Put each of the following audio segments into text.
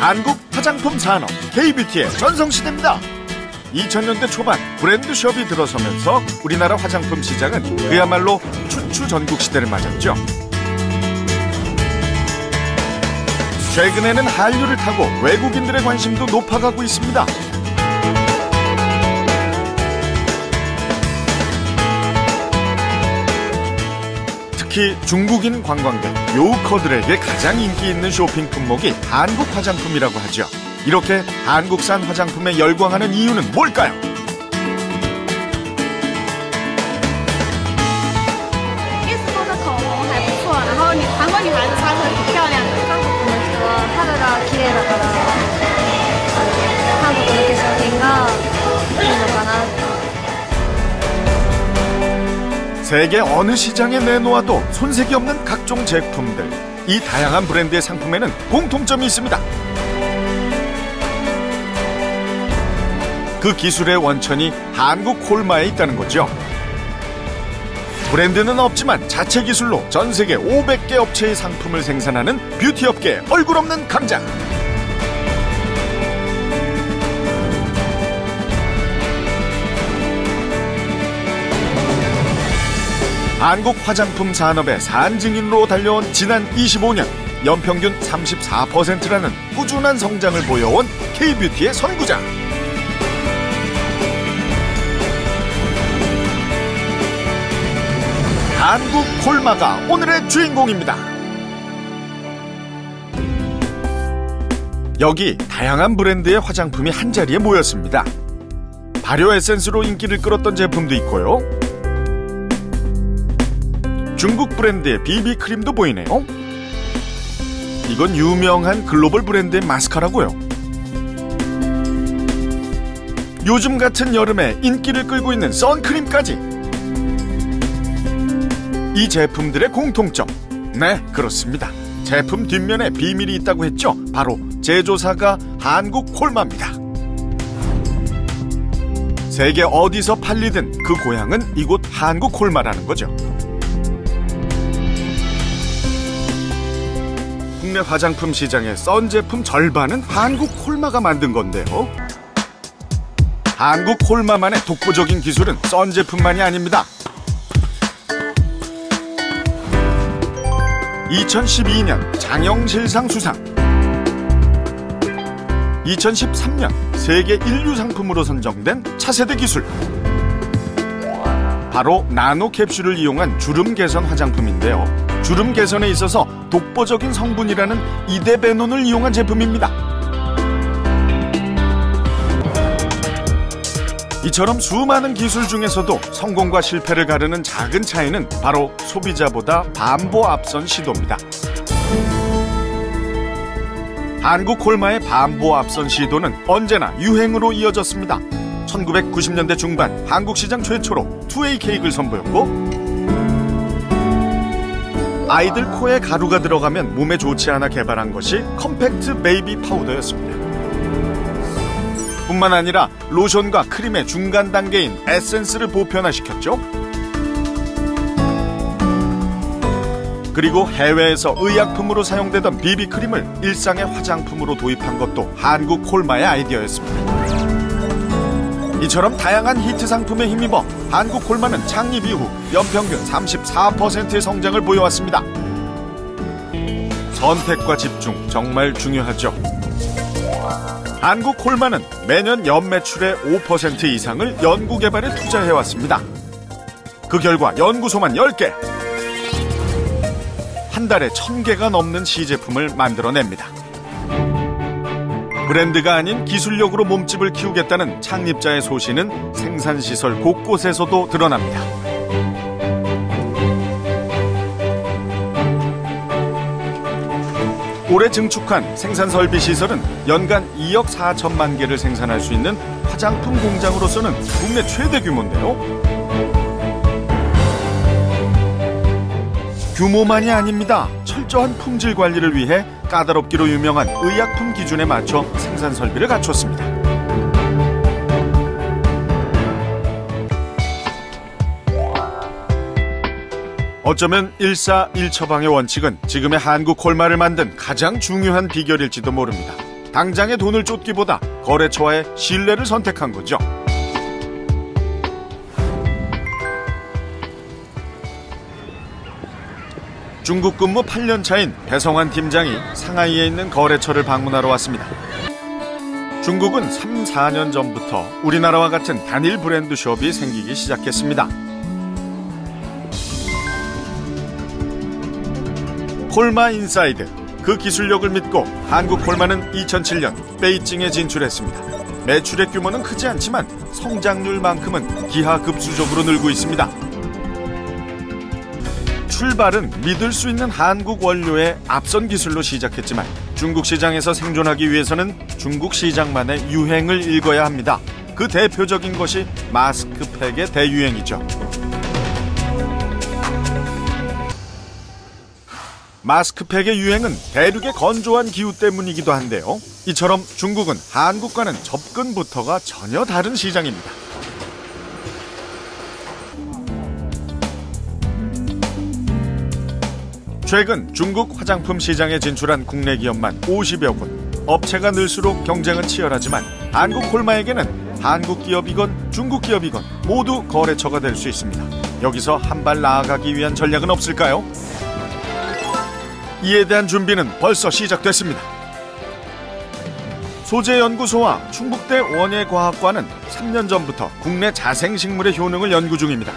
한국 화장품 산업 K-뷰티의 전성시대입니다. 2000년대 초반 브랜드숍이 들어서면서 우리나라 화장품 시장은 그야말로 춘추전국 시대를 맞았죠. 최근에는 한류를 타고 외국인들의 관심도 높아가고 있습니다. 특히 중국인 관광객, 요커들에게 가장 인기 있는 쇼핑 품목이 한국 화장품이라고 하죠. 이렇게 한국산 화장품에 열광하는 이유는 뭘까요? 세계 어느 시장에 내놓아도 손색이 없는 각종 제품들. 이 다양한 브랜드의 상품에는 공통점이 있습니다. 그 기술의 원천이 한국 콜마에 있다는 거죠. 브랜드는 없지만 자체 기술로 전 세계 500개 업체의 상품을 생산하는 뷰티 업계의 얼굴 없는 강자. 한국 화장품 산업의 산증인으로 달려온 지난 25년 연평균 34%라는 꾸준한 성장을 보여온 K-뷰티의 선구자. 한국 콜마가 오늘의 주인공입니다. 여기 다양한 브랜드의 화장품이 한자리에 모였습니다. 발효 에센스로 인기를 끌었던 제품도 있고요. 중국 브랜드의 비비크림도 보이네요. 이건 유명한 글로벌 브랜드의 마스카라고요. 요즘 같은 여름에 인기를 끌고 있는 선크림까지. 이 제품들의 공통점. 네, 그렇습니다. 제품 뒷면에 비밀이 있다고 했죠. 바로 제조사가 한국 콜마입니다. 세계 어디서 팔리든 그 고향은 이곳 한국 콜마라는 거죠. 국내 화장품 시장의 썬 제품 절반은 한국 콜마가 만든 건데요. 한국 콜마만의 독보적인 기술은 썬 제품만이 아닙니다. 2012년 장영실상 수상, 2013년 세계 인류 상품으로 선정된 차세대 기술, 바로 나노 캡슐을 이용한 주름 개선 화장품인데요. 주름 개선에 있어서 독보적인 성분이라는 이데베논을 이용한 제품입니다. 이처럼 수많은 기술 중에서도 성공과 실패를 가르는 작은 차이는 바로 소비자보다 반보 앞선 시도입니다. 한국 콜마의 반보 앞선 시도는 언제나 유행으로 이어졌습니다. 1990년대 중반 한국 시장 최초로 2A 케이크를 선보였고, 아이들 코에 가루가 들어가면 몸에 좋지 않아 개발한 것이 컴팩트 베이비 파우더였습니다. 뿐만 아니라 로션과 크림의 중간 단계인 에센스를 보편화시켰죠. 그리고 해외에서 의약품으로 사용되던 비비크림을 일상의 화장품으로 도입한 것도 한국 콜마의 아이디어였습니다. 이처럼 다양한 히트 상품에 힘입어 한국 콜마는 창립 이후 연평균 34%의 성장을 보여왔습니다. 선택과 집중, 정말 중요하죠. 한국 콜마는 매년 연매출의 5% 이상을 연구개발에 투자해왔습니다. 그 결과 연구소만 10개, 한 달에 1000개가 넘는 시제품을 만들어냅니다. 브랜드가 아닌 기술력으로 몸집을 키우겠다는 창립자의 소신은 생산시설 곳곳에서도 드러납니다. 올해 증축한 생산설비시설은 연간 2억 4천만 개를 생산할 수 있는 화장품 공장으로서는 국내 최대 규모인데요. 규모만이 아닙니다. 철저한 품질 관리를 위해 까다롭기로 유명한 의약품 기준에 맞춰 생산 설비를 갖췄습니다. 어쩌면 일사일처방의 원칙은 지금의 한국 콜마를 만든 가장 중요한 비결일지도 모릅니다. 당장의 돈을 쫓기보다 거래처와의 신뢰를 선택한 거죠. 중국 근무 8년 차인 배성환 팀장이 상하이에 있는 거래처를 방문하러 왔습니다. 중국은 3, 4년 전부터 우리나라와 같은 단일 브랜드 숍이 생기기 시작했습니다. 콜마 인사이드, 그 기술력을 믿고 한국 콜마는 2007년 베이징에 진출했습니다. 매출의 규모는 크지 않지만 성장률만큼은 기하급수적으로 늘고 있습니다. 출발은 믿을 수 있는 한국 원료의 앞선 기술로 시작했지만 중국 시장에서 생존하기 위해서는 중국 시장만의 유행을 읽어야 합니다. 그 대표적인 것이 마스크팩의 대유행이죠. 마스크팩의 유행은 대륙의 건조한 기후 때문이기도 한데요. 이처럼 중국은 한국과는 접근부터가 전혀 다른 시장입니다. 최근 중국 화장품 시장에 진출한 국내 기업만 50여 곳. 업체가 늘수록 경쟁은 치열하지만 한국 콜마에게는 한국 기업이건 중국 기업이건 모두 거래처가 될 수 있습니다. 여기서 한 발 나아가기 위한 전략은 없을까요? 이에 대한 준비는 벌써 시작됐습니다. 소재연구소와 충북대 원예과학과는 3년 전부터 국내 자생식물의 효능을 연구 중입니다.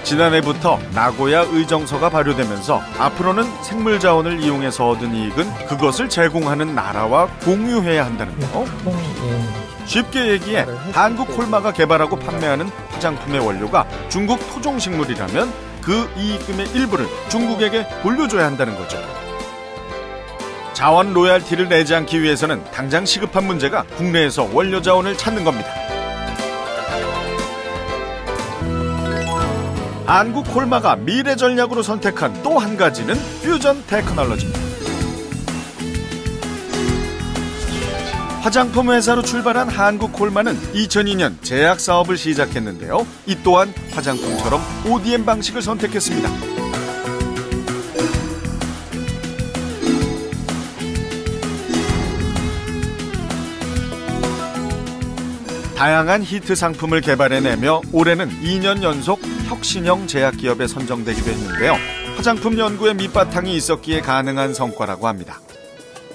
지난해부터 나고야 의정서가 발효되면서 앞으로는 생물 자원을 이용해서 얻은 이익은 그것을 제공하는 나라와 공유해야 한다는데요. 쉽게 얘기해 한국 콜마가 개발하고 판매하는 화장품의 원료가 중국 토종식물이라면 그 이익금의 일부를 중국에게 돌려줘야 한다는 거죠. 자원 로얄티를 내지 않기 위해서는 당장 시급한 문제가 국내에서 원료 자원을 찾는 겁니다. 한국 콜마가 미래 전략으로 선택한 또 한 가지는 퓨전 테크놀로지입니다. 화장품 회사로 출발한 한국 콜마는 2002년 제약 사업을 시작했는데요. 이 또한 화장품처럼 ODM 방식을 선택했습니다. 다양한 히트 상품을 개발해내며 올해는 2년 연속 혁신형 제약기업에 선정되기도 했는데요. 화장품 연구에 밑바탕이 있었기에 가능한 성과라고 합니다.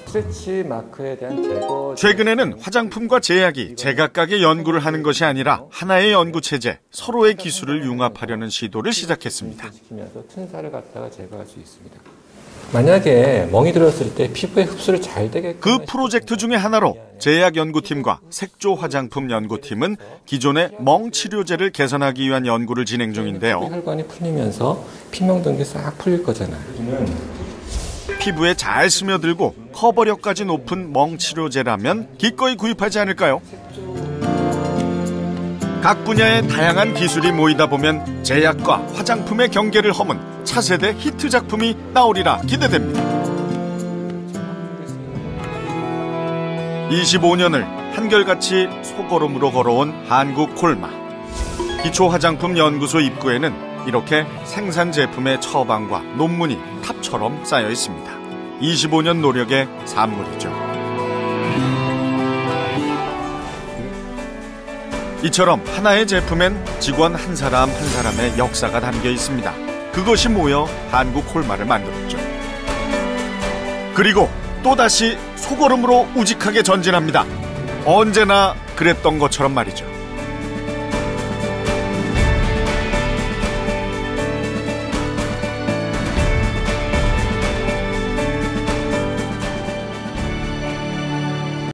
스트레치 마크에 대한 제거. 최근에는 화장품과 제약이 제각각의 연구를 하는 것이 아니라 하나의 연구 체제, 서로의 기술을 융합하려는 시도를 시작했습니다. 튼살을 갖다가 제거할 수 있습니다. 만약에 멍이 들었을 때 피부에 흡수를 잘 되게 그 프로젝트 중에 하나로 제약연구팀과 색조 화장품 연구팀은 기존의 멍 치료제를 개선하기 위한 연구를 진행 중인데요. 혈관이 풀리면서 피멍 든 게 싹 풀릴 거잖아요. 피부에 잘 스며들고 커버력까지 높은 멍 치료제라면 기꺼이 구입하지 않을까요? 각 분야의 다양한 기술이 모이다 보면 제약과 화장품의 경계를 허문 차세대 히트 작품이 나오리라 기대됩니다. 25년을 한결같이 소걸음으로 걸어온 한국 콜마. 기초화장품 연구소 입구에는 이렇게 생산 제품의 처방과 논문이 탑처럼 쌓여 있습니다. 25년 노력의 산물이죠. 이처럼 하나의 제품엔 직원 한 사람 한 사람의 역사가 담겨 있습니다. 그것이 모여 한국 콜마를 만들었죠. 그리고 또다시 소걸음으로 우직하게 전진합니다. 언제나 그랬던 것처럼 말이죠.